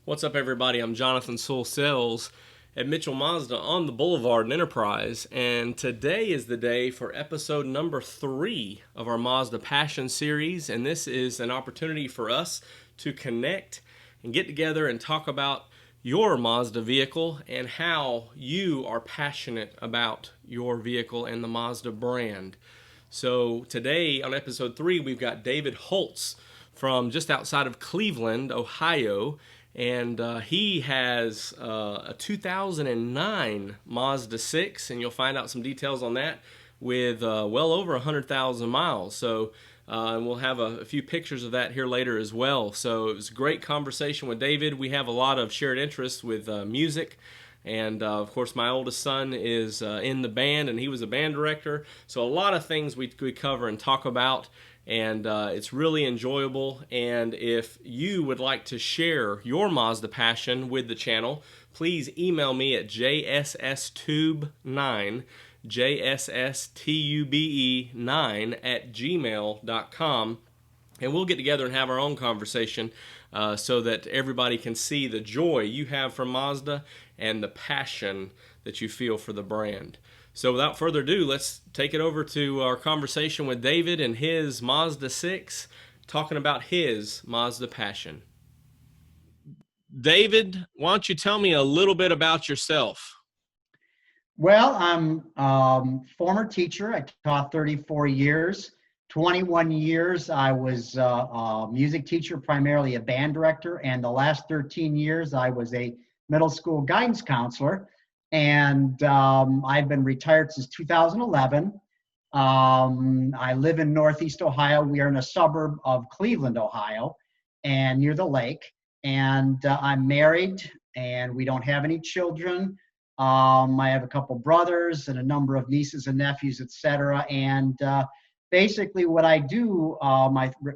What's up, everybody? I'm Jonathan Sewell at Mitchell Mazda on the Boulevard in Enterprise, and today is the day for episode number 3 of our Mazda Passion series, and this is an opportunity for us to connect and get together and talk about your Mazda vehicle and how you are passionate about your vehicle and the Mazda brand. So today on episode 3, we've got David Holz from just outside of Cleveland, Ohio, and he has a 2009 Mazda 6, and you'll find out some details on that with well over 100,000 miles. So and we'll have a few pictures of that here later as well. So it was a great conversation with David. We have a lot of shared interests with music. And of course, my oldest son is in the band, and he was a band director. So a lot of things we cover and talk about, and it's really enjoyable. And if you would like to share your Mazda passion with the channel, please email me at jsstube9, jsstube9 @gmail.com. And we'll get together and have our own conversation so that everybody can see the joy you have for Mazda and the passion that you feel for the brand. So without further ado, let's take it over to our conversation with David and his Mazda 6, talking about his Mazda Passion. David, why don't you tell me a little bit about yourself? Well, I'm former teacher. I taught 34 years. 21 years I was a music teacher, primarily a band director, and the last 13 years I was a middle school guidance counselor. And I've been retired since 2011. I live in Northeast Ohio. We are in a suburb of Cleveland, Ohio, and near the lake. And I'm married, and we don't have any children. I have a couple brothers and a number of nieces and nephews, etc. And basically what I do,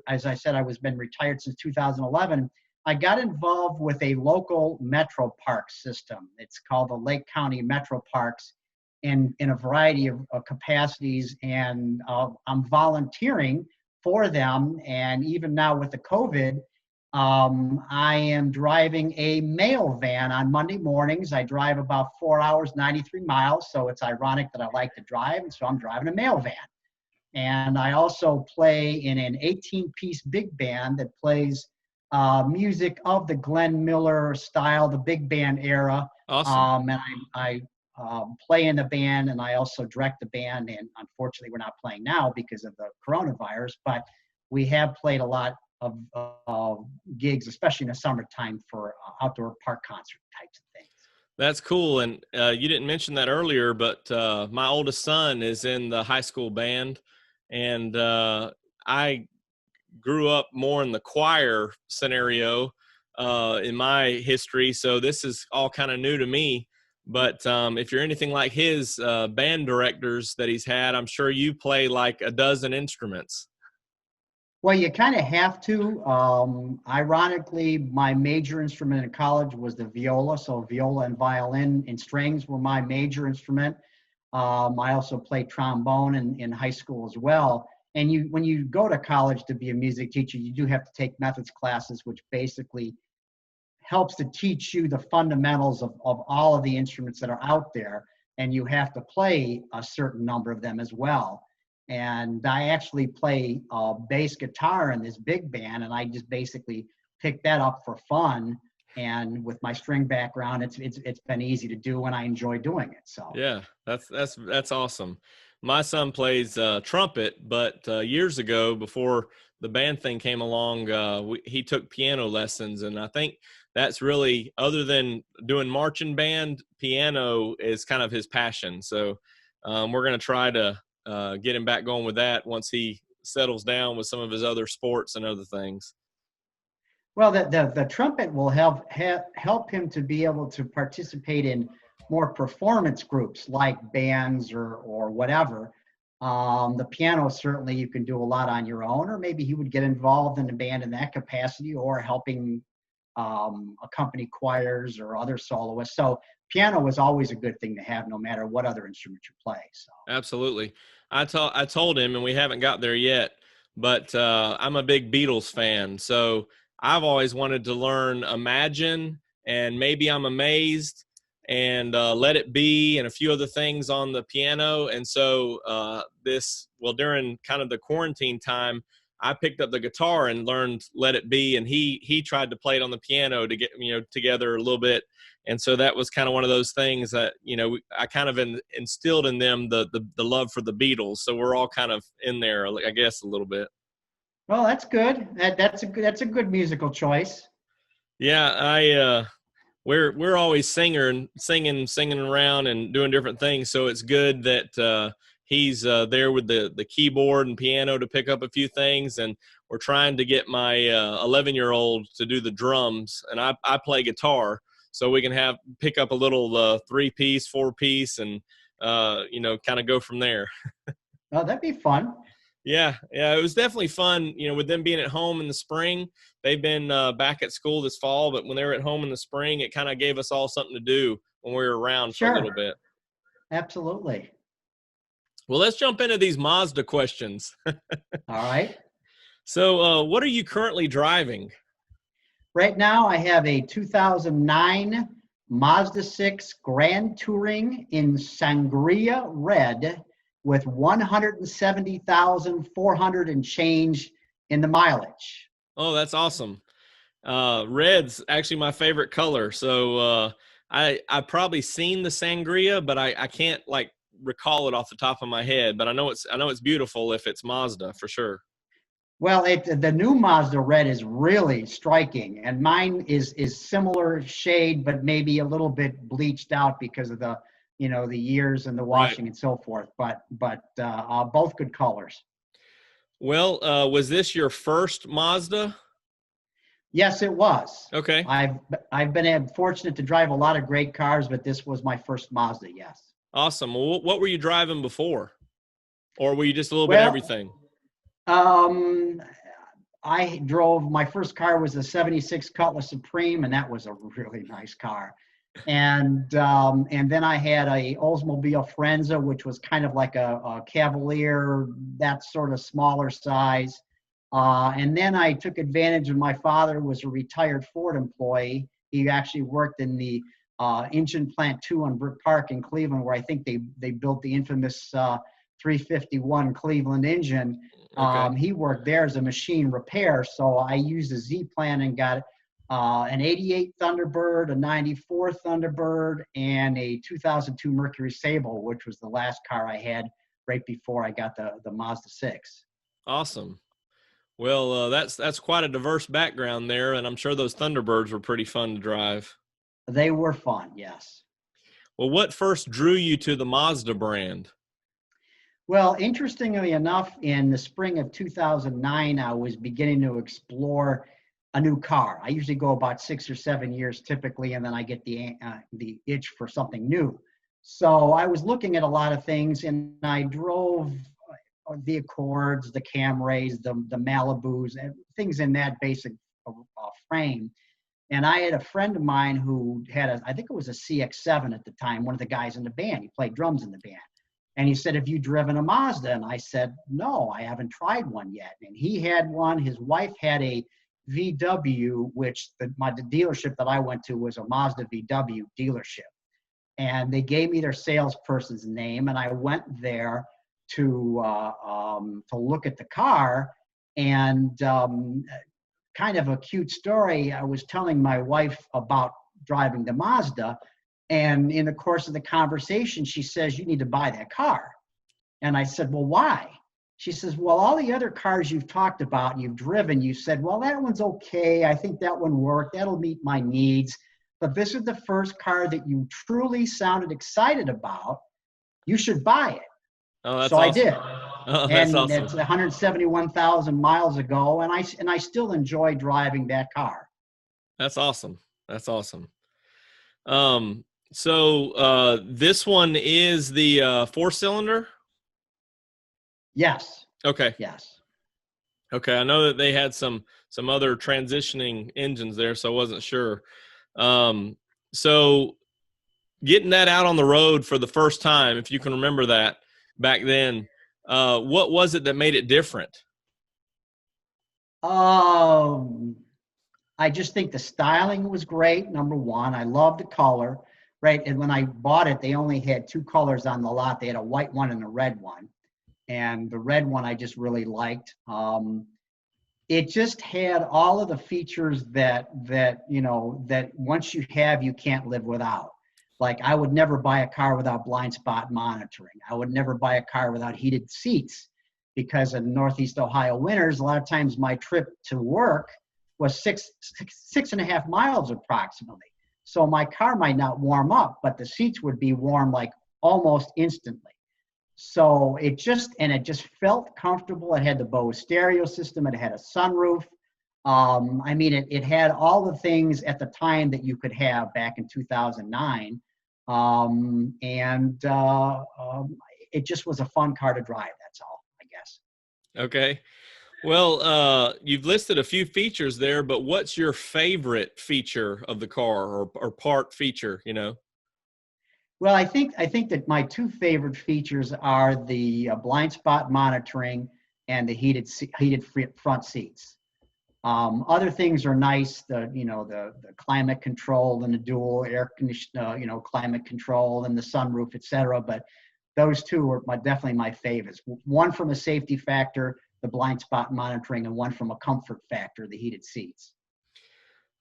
as I said, I was been retired since 2011. I got involved with a local metro park system. It's called the Lake County Metro Parks in a variety of capacities. And I'm volunteering for them. And even now with the COVID, I am driving a mail van on Monday mornings. I drive about 4 hours, 93 miles. So it's ironic that I like to drive. And so I'm driving a mail van. And I also play in an 18-piece big band that plays music of the Glenn Miller style, the big band era. Awesome. And I play in the band, and I also direct the band. And unfortunately, we're not playing now because of the coronavirus, but we have played a lot of gigs, especially in the summertime, for outdoor park concert types of things. That's cool. And you didn't mention that earlier, but my oldest son is in the high school band. And I grew up more in the choir scenario in my history, so this is all kind of new to me. But if you're anything like his band directors that he's had, I'm sure you play like a dozen instruments. Well, you kind of have to. Ironically, my major instrument in college was the viola, so viola and violin and strings were my major instrument. I also played trombone in high school as well. And when you go to college to be a music teacher, you do have to take methods classes, which basically helps to teach you the fundamentals of all of the instruments that are out there. And you have to play a certain number of them as well. And I actually play bass guitar in this big band, and I just basically picked that up for fun. And with my string background, it's been easy to do, and I enjoy doing it. So yeah, that's awesome. My son plays trumpet, but years ago, before the band thing came along, he took piano lessons, and I think that's really, other than doing marching band, piano is kind of his passion. So we're going to try to get him back going with that once he settles down with some of his other sports and other things. well, the trumpet will help him to be able to participate in more performance groups like bands or whatever. The piano, certainly you can do a lot on your own, or maybe he would get involved in the band in that capacity, or helping accompany choirs or other soloists. So piano is always a good thing to have, no matter what other instrument you play. So Absolutely. I told him, and we haven't got there yet, but I'm a big Beatles fan. So I've always wanted to learn Imagine and Maybe I'm Amazed, and Let It Be, and a few other things on the piano. And so during kind of the quarantine time, I picked up the guitar and learned Let It Be, and he tried to play it on the piano to get together a little bit. And so that was kind of one of those things that I kind of instilled in them the love for the Beatles. So we're all kind of in there, I guess, a little bit. Well, that's good. That's a good musical choice. Yeah, we're always singing around and doing different things. So it's good that he's there with the keyboard and piano to pick up a few things. And we're trying to get my 11-year-old to do the drums, and I play guitar, so we can pick up a little 3-piece, 4-piece, and kind of go from there. Oh, that'd be fun. Yeah, it was definitely fun. With them being at home in the spring, they've been back at school this fall, but when they were at home in the spring, it kind of gave us all something to do when we were around for a little bit. Absolutely. Well, let's jump into these Mazda questions. All right. So, what are you currently driving? Right now, I have a 2009 Mazda 6 Grand Touring in Sangria Red with 170,400 and change in the mileage. Oh, that's awesome. Red's actually my favorite color. So I've probably seen the Sangria, but I can't recall it off the top of my head. But I know it's beautiful if it's Mazda for sure. Well, the new Mazda Red is really striking, and mine is similar shade, but maybe a little bit bleached out because of the the years and the washing and so forth. But both good colors. Well, was this your first Mazda? Yes, it was. Okay. I've been fortunate to drive a lot of great cars, but this was my first Mazda. Yes. Awesome. Well, what were you driving before, or were you just a little bit of everything? I drove, my first car was a 76 Cutlass Supreme, and that was a really nice car. And then I had a Oldsmobile Frenza, which was kind of like a Cavalier, that sort of smaller size. And then I took advantage of, my father was a retired Ford employee. He actually worked in the engine plant 2 on Brook Park in Cleveland, where I think they built the infamous 351 Cleveland engine. Okay. He worked there as a machine repair. So I used a Z plan and got an 88 Thunderbird, a 94 Thunderbird, and a 2002 Mercury Sable, which was the last car I had right before I got the Mazda 6. Awesome. Well, that's quite a diverse background there, and I'm sure those Thunderbirds were pretty fun to drive. They were fun, yes. Well, what first drew you to the Mazda brand? Well, interestingly enough, in the spring of 2009, I was beginning to explore a new car. I usually go about 6 or 7 years typically, and then I get the itch for something new. So I was looking at a lot of things, and I drove the Accords, the Camrys, the Malibus, and things in that basic frame. And I had a friend of mine who had I think it was a CX-7 at the time, one of the guys in the band. He played drums in the band. And he said, have you driven a Mazda? And I said, no, I haven't tried one yet. And he had one. His wife had a VW, which the dealership that I went to was a Mazda VW dealership. And they gave me their salesperson's name, and I went there to look at the car. And kind of a cute story, I was telling my wife about driving the Mazda. And in the course of the conversation, she says, you need to buy that car. And I said, well, why? She says, well, all the other cars you've talked about and you've driven, you said, well, that one's okay. I think that one worked. That'll meet my needs. But this is the first car that you truly sounded excited about. You should buy it. Oh, that's so awesome. I did. Oh, that's and awesome. It's 171,000 miles ago, and I still enjoy driving that car. That's awesome. That's awesome. So this one is the 4-cylinder? Yes. Okay. Yes. Okay. I know that they had some other transitioning engines there, so I wasn't sure. So getting that out on the road for the first time, if you can remember that back then, what was it that made it different? I I just think the styling was great, number one. I love the color, right? And when I bought it, they only had two colors on the lot. They had a white one and a red one. And the red one I just really liked. It just had all of the features that once you have, you can't live without. Like, I would never buy a car without blind spot monitoring. I would never buy a car without heated seats, because in Northeast Ohio winters, a lot of times my trip to work was six and a half miles approximately. So my car might not warm up, but the seats would be warm like almost instantly. So it just felt comfortable. It had the Bose stereo system. It had a sunroof. I mean, it had all the things at the time that you could have back in 2009. It just was a fun car to drive. That's all, I guess. Okay. Well, you've listed a few features there, but what's your favorite feature of the car, or part feature, you know? Well, I think that my two favorite features are the blind spot monitoring and the heated front seats. Other things are nice, the climate control and the dual air condition, climate control and the sunroof, etc. But those two are definitely my favorites. One from a safety factor, the blind spot monitoring, and one from a comfort factor, the heated seats.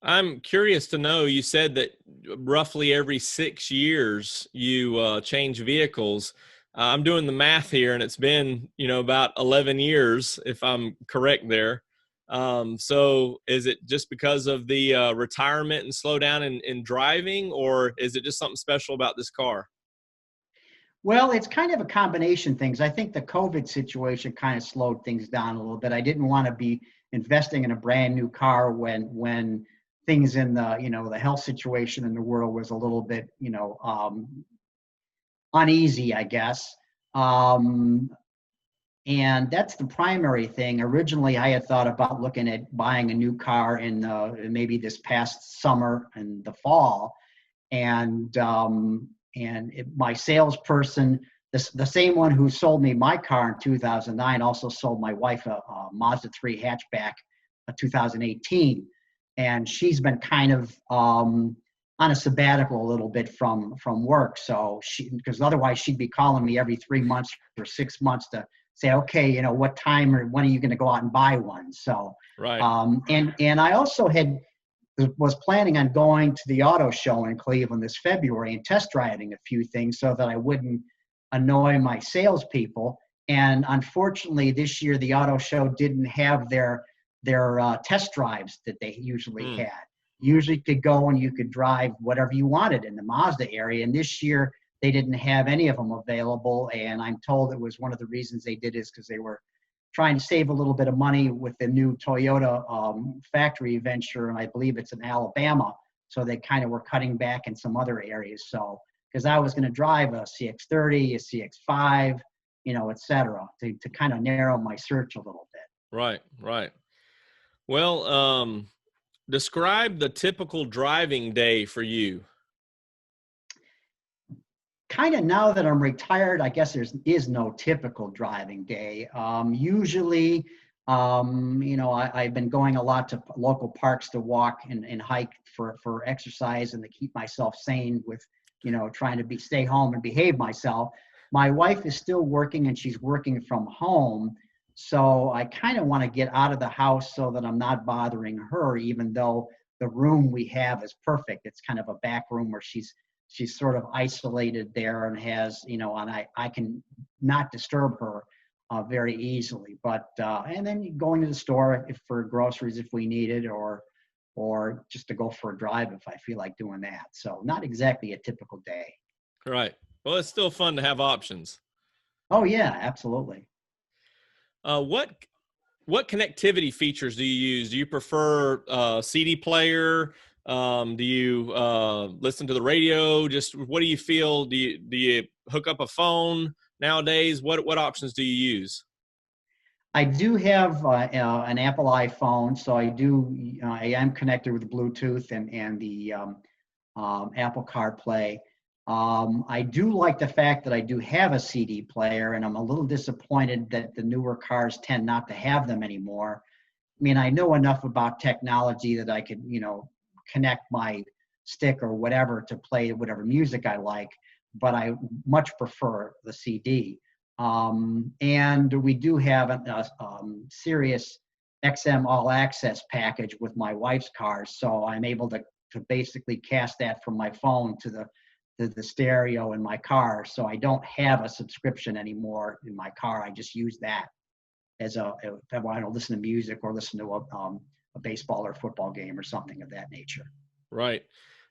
I'm curious to know, you said that roughly every 6 years you change vehicles. I'm doing the math here, and it's been, about 11 years, if I'm correct there. So is it just because of the retirement and slowdown in driving, or is it just something special about this car? Well, it's kind of a combination of things. I think the COVID situation kind of slowed things down a little bit. I didn't want to be investing in a brand new car when things in the health situation in the world was a little bit, uneasy, I guess. And that's the primary thing. Originally, I had thought about looking at buying a new car in maybe this past summer and the fall. My salesperson, the same one who sold me my car in 2009, also sold my wife a Mazda 3 hatchback, a 2018. And she's been kind of on a sabbatical a little bit from work. So because otherwise she'd be calling me every 3 months or 6 months to say, okay, what time or when are you going to go out and buy one? So, right. And I also was planning on going to the auto show in Cleveland this February and test driving a few things so that I wouldn't annoy my salespeople. And unfortunately, this year the auto show didn't have their test drives that they usually had. Usually you could go and you could drive whatever you wanted in the Mazda area. And this year they didn't have any of them available. And I'm told it was one of the reasons they did is because they were trying to save a little bit of money with the new Toyota factory venture. And I believe it's in Alabama. So they kind of were cutting back in some other areas. So, because I was going to drive a CX-30, a CX-5, et cetera, to kind of narrow my search a little bit. Right. Well, describe the typical driving day for you. Kind of now that I'm retired, I guess there is no typical driving day. Usually, I've been going a lot to local parks to walk and hike for exercise and to keep myself sane with, trying to stay home and behave myself. My wife is still working and she's working from home. So I kind of want to get out of the house so that I'm not bothering her, even though the room we have is perfect. It's kind of a back room where she's sort of isolated there and has, and I can not disturb her very easily. But and then going to the store for groceries if we need it, or just to go for a drive if I feel like doing that. So not exactly a typical day. Right. Well, it's still fun to have options. Oh yeah, absolutely. What connectivity features do you use? Do you prefer CD player? Do you listen to the radio? Just what do you feel? Do you hook up a phone nowadays? What options do you use? I do have an Apple iPhone, so I am connected with Bluetooth and the Apple CarPlay. I do like the fact that I do have a CD player, and I'm a little disappointed that the newer cars tend not to have them anymore. mean, I know enough about technology that I could, connect my stick or whatever to play whatever music I like, but I much prefer the CD. And we do have a Sirius XM All Access package with my wife's cars, so I'm able to basically cast that from my phone to the stereo in my car. So I don't have a subscription anymore in my car. I just use that as if I want to listen to music or listen to a baseball or football game or something of that nature. Right.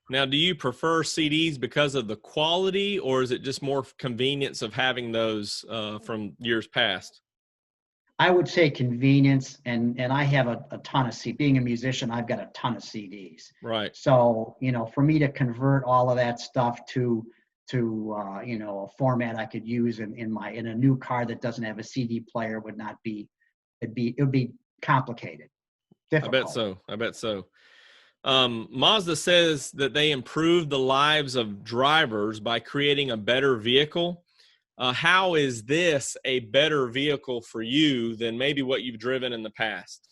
Now, do you prefer CDs because of the quality, or is it just more convenience of having those from years past? I would say convenience, and I have a ton of CDs. Being a musician, I've got a ton of CDs. Right. So, for me to convert all of that stuff to a format I could use in a new car that doesn't have a CD player would be complicated, difficult. I bet so. Mazda says that they improve the lives of drivers by creating a better vehicle. How is this a better vehicle for you than maybe what you've driven in the past?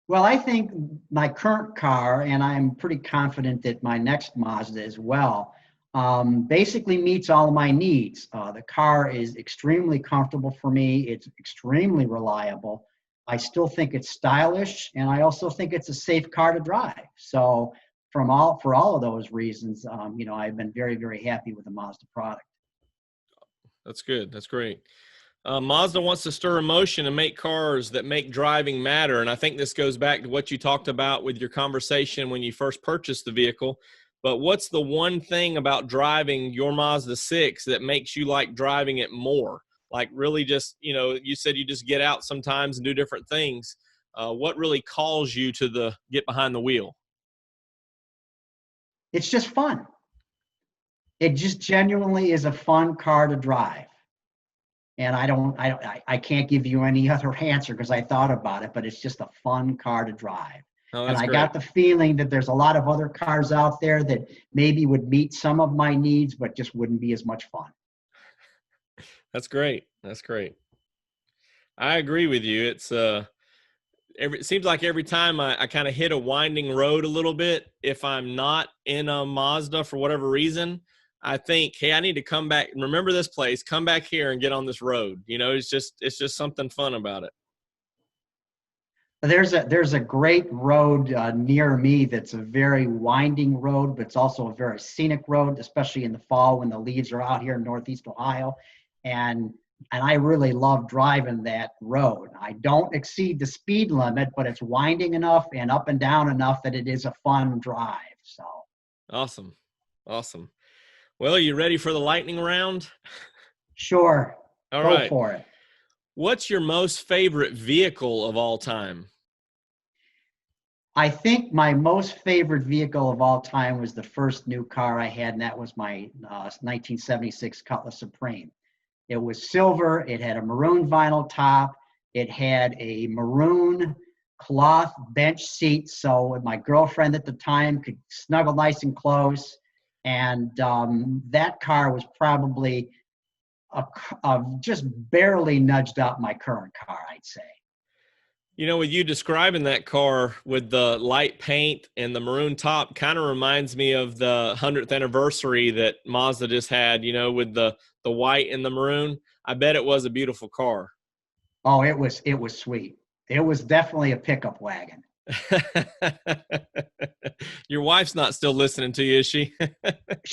Well, I think my current car, and I'm pretty confident that my next Mazda as well, basically meets all of my needs. The car is extremely comfortable for me. It's extremely reliable. I still think it's stylish, and I also think it's a safe car to drive. So for all of those reasons, I've been very, very happy with the Mazda product. That's good. That's great. Mazda wants to stir emotion and make cars that make driving matter. And I think this goes back to what you talked about with your conversation when you first purchased the vehicle. But what's the one thing about driving your Mazda 6 that makes you like driving it more? Like really just, you said you just get out sometimes and do different things. What really calls you to get behind the wheel? It's just fun. It just genuinely is a fun car to drive. And I can't give you any other answer because I thought about it, but it's just a fun car to drive. Oh, and that's I great. got the feeling that there's a lot of other cars out there that maybe would meet some of my needs, but just wouldn't be as much fun. That's great. That's great. I agree with you. It's it seems like every time I kind of hit a winding road a little bit, if I'm not in a Mazda for whatever reason, I think, hey, I need to come back and remember this place, come back here and get on this road. It's just something fun about it. There's a great road near me that's a very winding road, but it's also a very scenic road, especially in the fall when the leaves are out here in Northeast Ohio. And I really love driving that road. I don't exceed the speed limit, but it's winding enough and up and down enough that it is a fun drive. So Awesome. Awesome. Well, are you ready for the lightning round? sure, All go right. for it. What's your most favorite vehicle of all time? I think my most favorite vehicle of all time was the first new car I had, and that was my 1976 Cutlass Supreme. It was silver. It had a maroon vinyl top. It had a maroon cloth bench seat, so my girlfriend at the time could snuggle nice and close. And that car was probably just barely nudged up my current car, I'd say. With you describing that car with the light paint and the maroon top kind of reminds me of the 100th anniversary that Mazda just had, with the white and the maroon. I bet it was a beautiful car. Oh, it was sweet. It was definitely a pickup wagon. Your wife's not still listening to you, is she?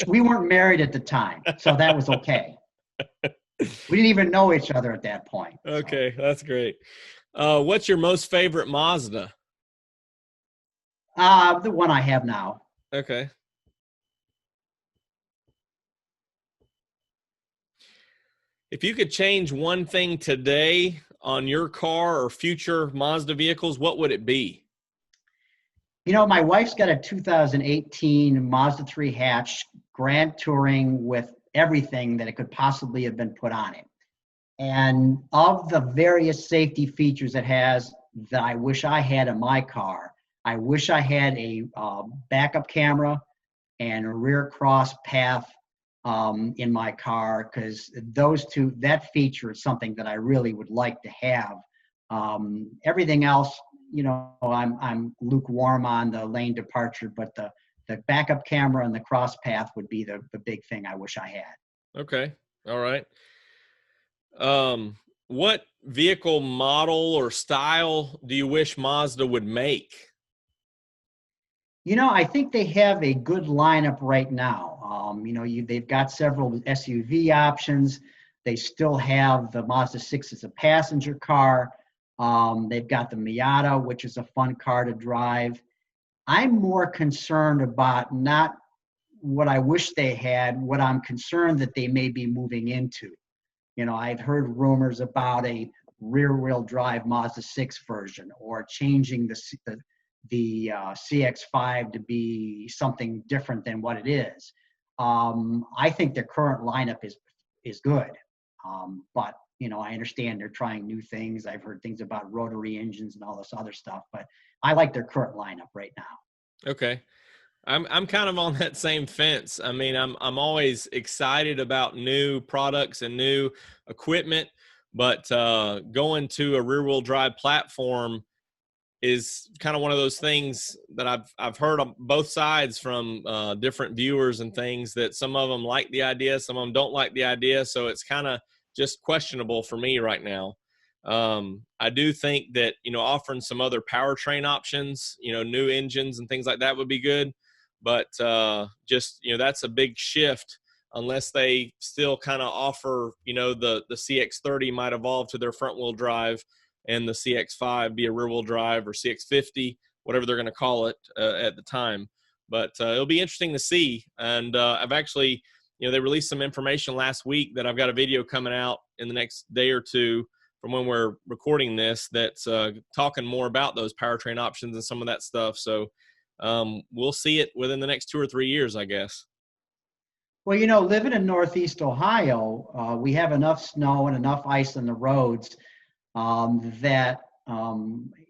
We weren't married at the time, so that was okay. We didn't even know each other at that point. Okay, so. That's great. What's your most favorite Mazda? The one I have now. Okay. If you could change one thing today on your car or future Mazda vehicles, what would it be? My wife's got a 2018 Mazda 3 hatch Grand Touring with everything that it could possibly have been put on it. And of the various safety features it has that I wish I had in my car, I wish I had a backup camera and a rear cross path in my car, because that feature is something that I really would like to have Everything else, I'm lukewarm on the lane departure, but the backup camera and the cross path would be the big thing I wish I had. Okay. All right. What vehicle model or style do you wish Mazda would make? I think they have a good lineup right now. They've got several SUV options. They still have the Mazda 6 as a passenger car. They've got the Miata, which is a fun car to drive. I'm more concerned about not what I wish they had, what I'm concerned that they may be moving into. I've heard rumors about a rear-wheel drive Mazda 6 version, or changing the CX-5 to be something different than what it is. I think their current lineup is good, but I understand they're trying new things. I've heard things about rotary engines and all this other stuff, but I like their current lineup right now. Okay. I'm kind of on that same fence. I mean, I'm always excited about new products and new equipment, but going to a rear-wheel drive platform is kind of one of those things that I've heard on both sides from different viewers and things, that some of them like the idea, some of them don't like the idea. So it's kind of just questionable for me right now. I do think that, offering some other powertrain options, new engines and things like that would be good. But just, that's a big shift unless they still kind of offer, the CX-30 might evolve to their front wheel drive, and the CX-5 be a rear wheel drive, or CX-50, whatever they're going to call it at the time. But it'll be interesting to see. And I've actually, they released some information last week that I've got a video coming out in the next day or two from when we're recording this, that's talking more about those powertrain options and some of that stuff. So we'll see it within the next 2 or 3 years, I guess. Well, living in Northeast Ohio, we have enough snow and enough ice on the roads that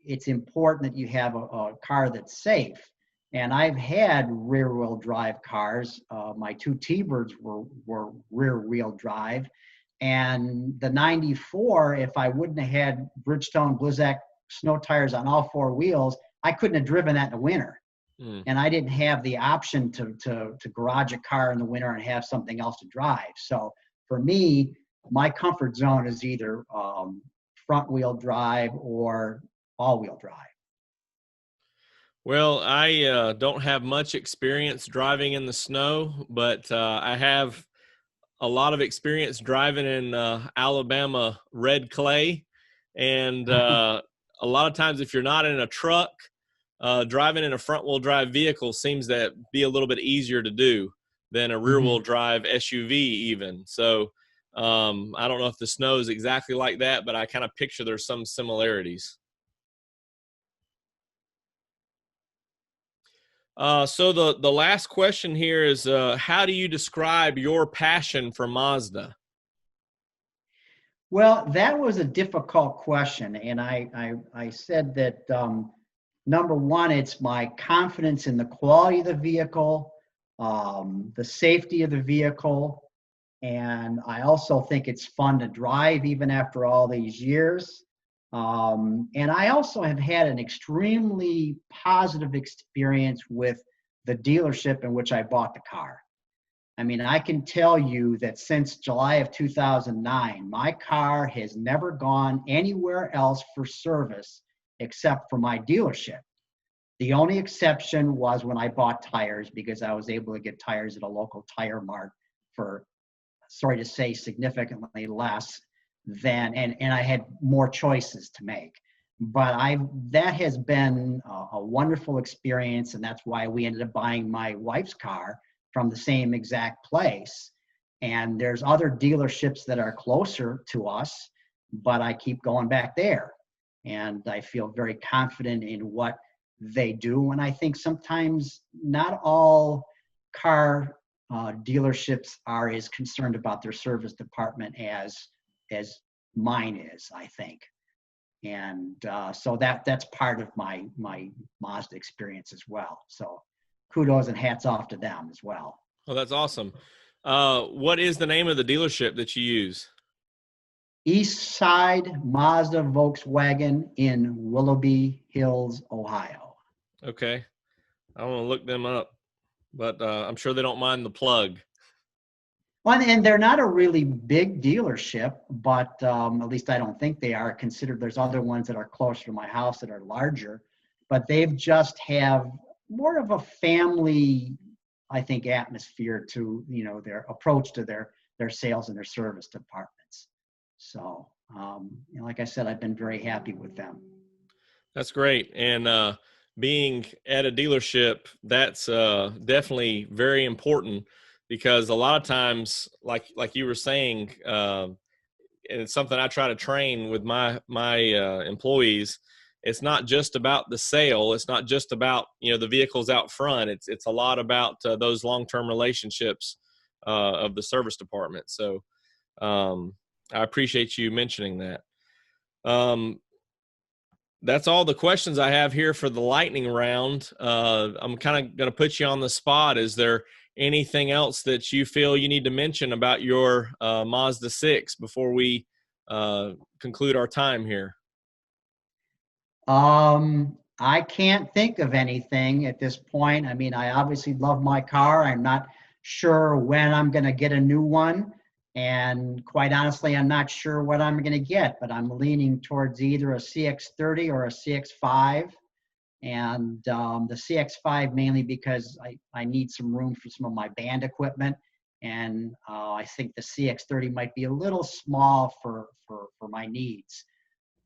it's important that you have a car that's safe. And I've had rear-wheel drive cars. My two T-Birds were rear-wheel drive. And the 94, if I wouldn't have had Bridgestone Blizzak snow tires on all four wheels, I couldn't have driven that in the winter. And I didn't have the option to garage a car in the winter and have something else to drive. So for me, my comfort zone is either front wheel drive or all wheel drive. Well, I don't have much experience driving in the snow, but I have a lot of experience driving in Alabama red clay. And a lot of times, if you're not in a truck, driving in a front wheel drive vehicle seems to be a little bit easier to do than a rear wheel drive SUV even. So I don't know if the snow is exactly like that, but I kind of picture there's some similarities. So the last question here is, how do you describe your passion for Mazda? Well, that was a difficult question. And I said that number one, it's my confidence in the quality of the vehicle, the safety of the vehicle. And I also think it's fun to drive even after all these years. And I also have had an extremely positive experience with the dealership in which I bought the car. I mean, I can tell you that since July of 2009, my car has never gone anywhere else for service except for my dealership. The only exception was when I bought tires, because I was able to get tires at a local tire mart for, sorry to say, significantly less than, and I had more choices to make. But that has been a wonderful experience, and that's why we ended up buying my wife's car from the same exact place. And there's other dealerships that are closer to us, but I keep going back there. And I feel very confident in what they do. And I think sometimes not all car dealerships are as concerned about their service department as mine is, I think. And so that's part of my Mazda experience as well. So kudos and hats off to them as well. Oh, that's awesome. What is the name of the dealership that you use? East Side Mazda Volkswagen in Willoughby Hills, Ohio. Okay. I want to look them up, but I'm sure they don't mind the plug. Well, and they're not a really big dealership, but at least I don't think they are. Considered there's other ones that are closer to my house that are larger, but they've just have more of a family, I think, atmosphere to their approach to their sales and their service departments. So, like I said, I've been very happy with them. That's great. And being at a dealership, that's definitely very important because a lot of times, like you were saying, and it's something I try to train with my employees. It's not just about the sale. It's not just about the vehicles out front. It's a lot about those long-term relationships of the service department. So I appreciate you mentioning that. That's all the questions I have here for the lightning round. I'm kind of going to put you on the spot. Is there anything else that you feel you need to mention about your Mazda 6 before we conclude our time here? I can't think of anything at this point. I mean, I obviously love my car. I'm not sure when I'm going to get a new one. And quite honestly, I'm not sure what I'm going to get, but I'm leaning towards either a CX-30 or a CX-5. And the CX-5 mainly because I need some room for some of my band equipment. And I think the CX-30 might be a little small for my needs.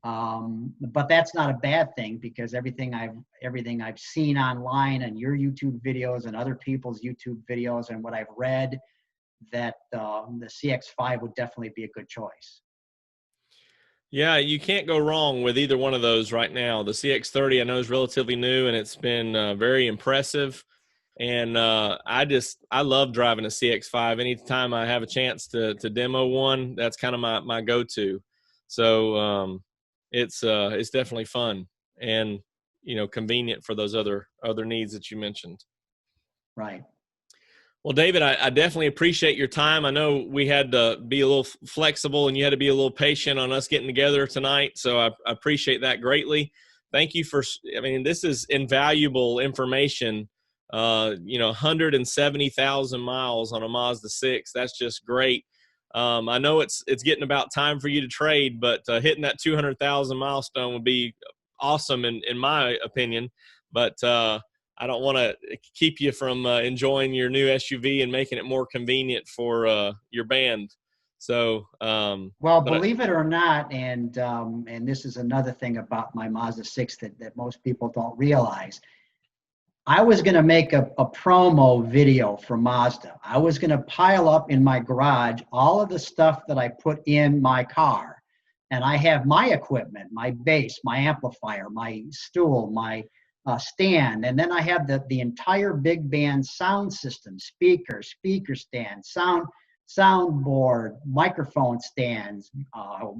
But that's not a bad thing because everything I've seen online and your YouTube videos and other people's YouTube videos and what I've read, that the CX-5 would definitely be a good choice. Yeah, you can't go wrong with either one of those right now. The CX-30 I know is relatively new and it's been very impressive. And I love driving a CX-5. Anytime I have a chance to demo one, that's kind of my go-to. So it's definitely fun and convenient for those other needs that you mentioned. Right. Well, David, I definitely appreciate your time. I know we had to be a little flexible and you had to be a little patient on us getting together tonight. So I appreciate that greatly. Thank you this is invaluable information. 170,000 miles on a Mazda 6. That's just great. I know it's getting about time for you to trade, but hitting that 200,000 milestone would be awesome in my opinion. But I don't want to keep you from enjoying your new SUV and making it more convenient for your band. So, well, believe it or not, and this is another thing about my Mazda 6 that most people don't realize. I was going to make a promo video for Mazda. I was going to pile up in my garage all of the stuff that I put in my car. And I have my equipment, my bass, my amplifier, my stool, my stand. And then I have the entire big band sound system, speaker stand, soundboard, microphone stands,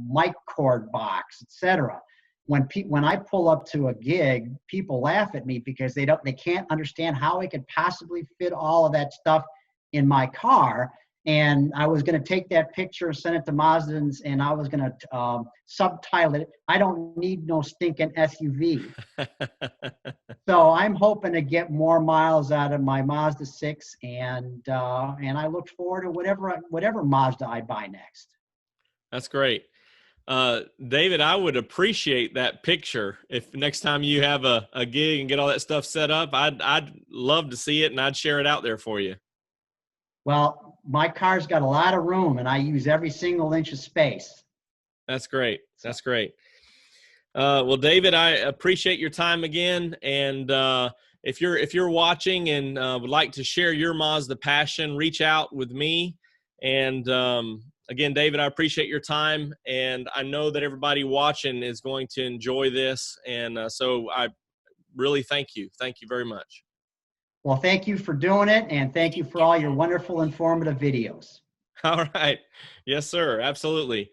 mic cord box, etc. When I pull up to a gig, people laugh at me because they can't understand how I could possibly fit all of that stuff in my car. And I was going to take that picture and send it to Mazda, and I was going to subtitle it, "I don't need no stinking SUV." So I'm hoping to get more miles out of my Mazda 6, and I look forward to whatever Mazda I buy next. That's great. David, I would appreciate that picture. If next time you have a gig and get all that stuff set up, I'd love to see it and I'd share it out there for you. Well, my car's got a lot of room and I use every single inch of space. That's great. That's great. Well, David, I appreciate your time again. And if you're watching and would like to share your Mazda passion, reach out with me. And again, David, I appreciate your time. And I know that everybody watching is going to enjoy this. And so I really thank you. Thank you very much. Well, thank you for doing it. And thank you for all your wonderful, informative videos. All right. Yes, sir. Absolutely.